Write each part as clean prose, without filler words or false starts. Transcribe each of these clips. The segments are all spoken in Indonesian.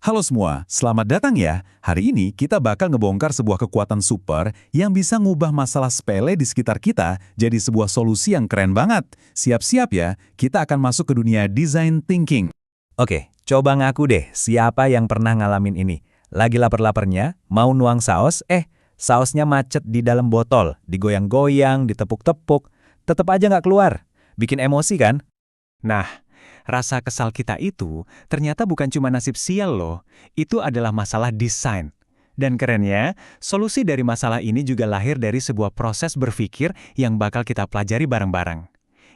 Halo semua, selamat datang ya. Hari ini kita bakal ngebongkar sebuah kekuatan super yang bisa ngubah masalah sepele di sekitar kita jadi sebuah solusi yang keren banget. Siap-siap ya, kita akan masuk ke dunia design thinking. Oke, coba ngaku deh siapa yang pernah ngalamin ini. Lagi lapar-laparnya, mau nuang saus, sausnya macet di dalam botol, digoyang-goyang, ditepuk-tepuk, tetep aja nggak keluar. Bikin emosi kan? Nah, rasa kesal kita itu ternyata bukan cuma nasib sial loh, itu adalah masalah desain. Dan kerennya, solusi dari masalah ini juga lahir dari sebuah proses berpikir yang bakal kita pelajari bareng-bareng.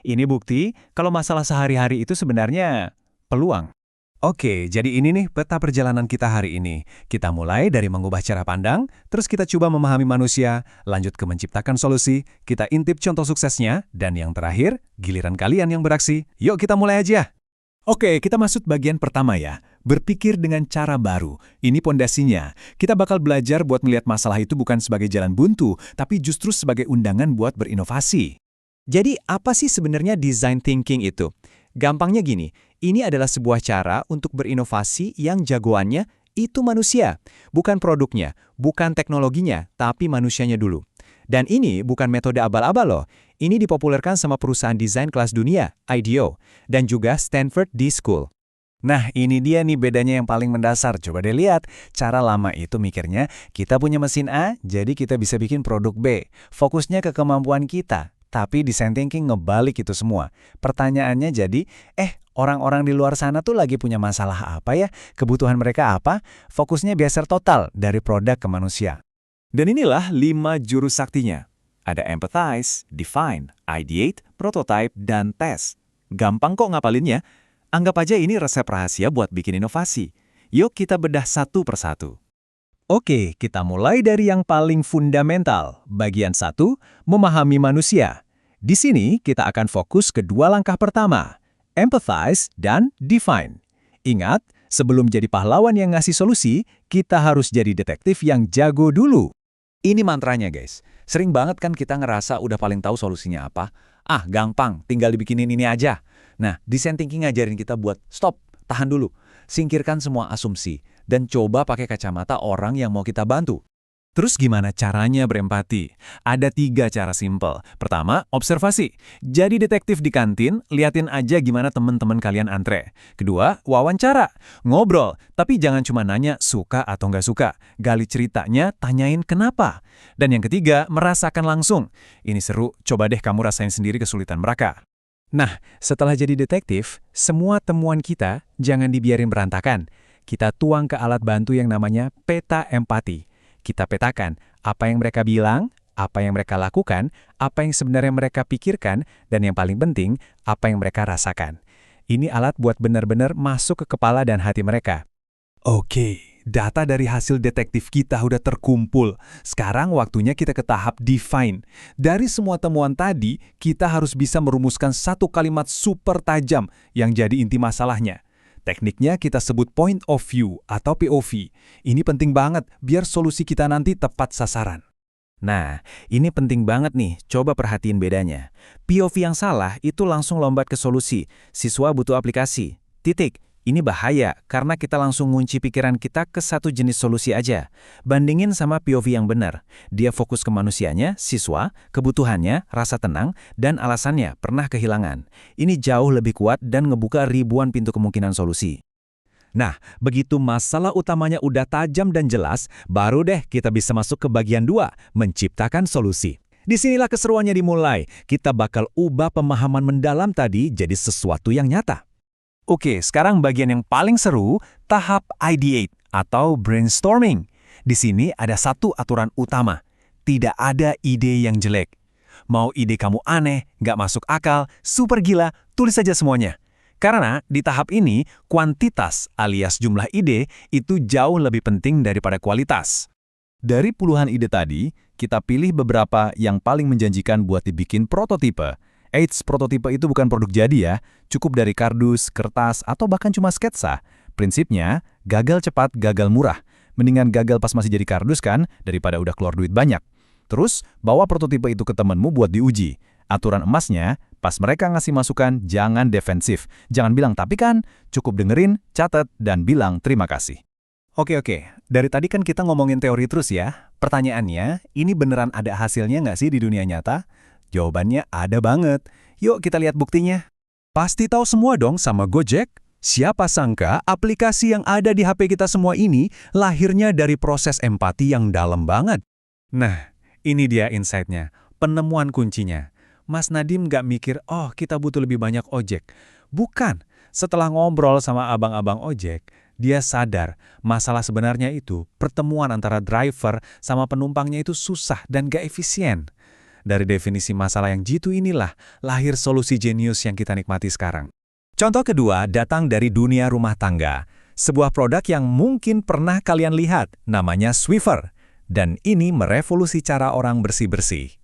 Ini bukti kalau masalah sehari-hari itu sebenarnya peluang. Oke, jadi ini nih peta perjalanan kita hari ini. Kita mulai dari mengubah cara pandang, terus kita coba memahami manusia, lanjut ke menciptakan solusi, kita intip contoh suksesnya, dan yang terakhir, giliran kalian yang beraksi. Yuk kita mulai aja. Oke, kita masuk bagian pertama ya. Berpikir dengan cara baru. Ini pondasinya. Kita bakal belajar buat melihat masalah itu bukan sebagai jalan buntu, tapi justru sebagai undangan buat berinovasi. Jadi apa sih sebenarnya design thinking itu? Gampangnya gini, ini adalah sebuah cara untuk berinovasi yang jagoannya itu manusia. Bukan produknya, bukan teknologinya, tapi manusianya dulu. Dan ini bukan metode abal-abal loh. Ini dipopulerkan sama perusahaan desain kelas dunia, IDEO, dan juga Stanford D-School. Nah, ini dia nih bedanya yang paling mendasar. Coba deh lihat, cara lama itu mikirnya, kita punya mesin A, jadi kita bisa bikin produk B. Fokusnya ke kemampuan kita. Tapi design thinking ngebalik itu semua. Pertanyaannya jadi, orang-orang di luar sana tuh lagi punya masalah apa ya? Kebutuhan mereka apa? Fokusnya geser total dari produk ke manusia. Dan inilah 5 jurus saktinya. Ada empathize, define, ideate, prototype, dan test. Gampang kok ngapalinnya. Anggap aja ini resep rahasia buat bikin inovasi. Yuk kita bedah satu persatu. Oke, kita mulai dari yang paling fundamental. Bagian 1, memahami manusia. Di sini kita akan fokus ke 2 langkah pertama, empathize dan define. Ingat, sebelum jadi pahlawan yang ngasih solusi, kita harus jadi detektif yang jago dulu. Ini mantranya guys. Sering banget kan kita ngerasa udah paling tahu solusinya apa. Gampang, tinggal dibikinin ini aja. Nah, design thinking ngajarin kita buat stop, tahan dulu. Singkirkan semua asumsi, dan coba pakai kacamata orang yang mau kita bantu. Terus gimana caranya berempati? Ada 3 cara simpel. Pertama, observasi. Jadi detektif di kantin, liatin aja gimana teman-teman kalian antre. Kedua, wawancara. Ngobrol, tapi jangan cuma nanya suka atau nggak suka. Gali ceritanya, tanyain kenapa. Dan yang ketiga, merasakan langsung. Ini seru, coba deh kamu rasain sendiri kesulitan mereka. Nah, setelah jadi detektif, semua temuan kita jangan dibiarin berantakan. Kita tuang ke alat bantu yang namanya peta empati. Kita petakan apa yang mereka bilang, apa yang mereka lakukan, apa yang sebenarnya mereka pikirkan, dan yang paling penting, apa yang mereka rasakan. Ini alat buat benar-benar masuk ke kepala dan hati mereka. Oke, data dari hasil detektif kita udah terkumpul. Sekarang waktunya kita ke tahap define. Dari semua temuan tadi, kita harus bisa merumuskan satu kalimat super tajam yang jadi inti masalahnya. Tekniknya kita sebut point of view atau POV. Ini penting banget biar solusi kita nanti tepat sasaran. Nah, ini penting banget nih, coba perhatiin bedanya. POV yang salah itu langsung lompat ke solusi. Siswa butuh aplikasi. Titik. Ini bahaya karena kita langsung ngunci pikiran kita ke satu jenis solusi aja. Bandingin sama POV yang benar. Dia fokus ke manusianya, siswa, kebutuhannya, rasa tenang, dan alasannya pernah kehilangan. Ini jauh lebih kuat dan ngebuka ribuan pintu kemungkinan solusi. Nah, begitu masalah utamanya udah tajam dan jelas, baru deh kita bisa masuk ke bagian 2, menciptakan solusi. Disinilah keseruannya dimulai. Kita bakal ubah pemahaman mendalam tadi jadi sesuatu yang nyata. Oke, sekarang bagian yang paling seru, tahap ideate atau brainstorming. Di sini ada satu aturan utama. Tidak ada ide yang jelek. Mau ide kamu aneh, nggak masuk akal, super gila, tulis saja semuanya. Karena di tahap ini, kuantitas alias jumlah ide itu jauh lebih penting daripada kualitas. Dari puluhan ide tadi, kita pilih beberapa yang paling menjanjikan buat dibikin prototipe. Prototipe itu bukan produk jadi ya, cukup dari kardus, kertas, atau bahkan cuma sketsa. Prinsipnya, gagal cepat, gagal murah. Mendingan gagal pas masih jadi kardus kan, daripada udah keluar duit banyak. Terus, bawa prototipe itu ke temenmu buat diuji. Aturan emasnya, pas mereka ngasih masukan, jangan defensif. Jangan bilang tapi kan, cukup dengerin, catat, dan bilang terima kasih. Oke. Dari tadi kan kita ngomongin teori terus ya. Pertanyaannya, ini beneran ada hasilnya nggak sih di dunia nyata? Jawabannya ada banget. Yuk kita lihat buktinya. Pasti tahu semua dong sama Gojek? Siapa sangka aplikasi yang ada di HP kita semua ini lahirnya dari proses empati yang dalam banget. Nah, ini dia insight-nya, penemuan kuncinya. Mas Nadim nggak mikir, oh kita butuh lebih banyak ojek. Bukan, setelah ngobrol sama abang-abang ojek, dia sadar masalah sebenarnya itu pertemuan antara driver sama penumpangnya itu susah dan gak efisien. Dari definisi masalah yang jitu inilah lahir solusi jenius yang kita nikmati sekarang. Contoh kedua datang dari dunia rumah tangga. Sebuah produk yang mungkin pernah kalian lihat, namanya Swiffer. Dan ini merevolusi cara orang bersih-bersih.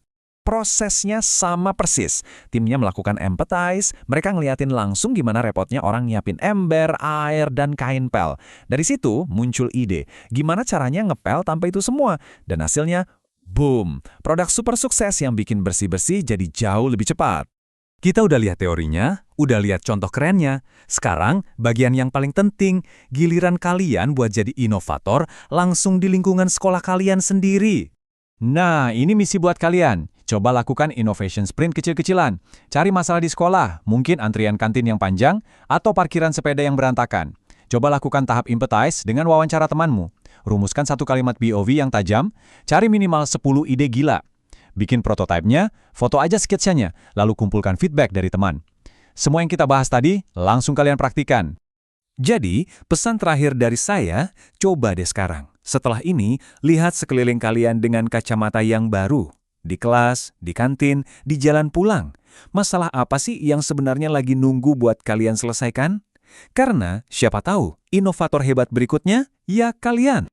Prosesnya sama persis. Timnya melakukan empathize, mereka ngeliatin langsung gimana repotnya orang nyiapin ember, air, dan kain pel. Dari situ muncul ide, gimana caranya ngepel tanpa itu semua. Dan hasilnya, boom! Produk super sukses yang bikin bersih-bersih jadi jauh lebih cepat. Kita udah lihat teorinya, udah lihat contoh kerennya. Sekarang, bagian yang paling penting, giliran kalian buat jadi inovator langsung di lingkungan sekolah kalian sendiri. Nah, ini misi buat kalian. Coba lakukan innovation sprint kecil-kecilan. Cari masalah di sekolah, mungkin antrian kantin yang panjang, atau parkiran sepeda yang berantakan. Coba lakukan tahap empathize dengan wawancara temanmu. Rumuskan satu kalimat POV yang tajam, cari minimal 10 ide gila. Bikin prototipenya, foto aja sketsanya, lalu kumpulkan feedback dari teman. Semua yang kita bahas tadi, langsung kalian praktikan. Jadi, pesan terakhir dari saya, coba deh sekarang. Setelah ini, lihat sekeliling kalian dengan kacamata yang baru. Di kelas, di kantin, di jalan pulang. Masalah apa sih yang sebenarnya lagi nunggu buat kalian selesaikan? Karena, siapa tahu, inovator hebat berikutnya, ya kalian.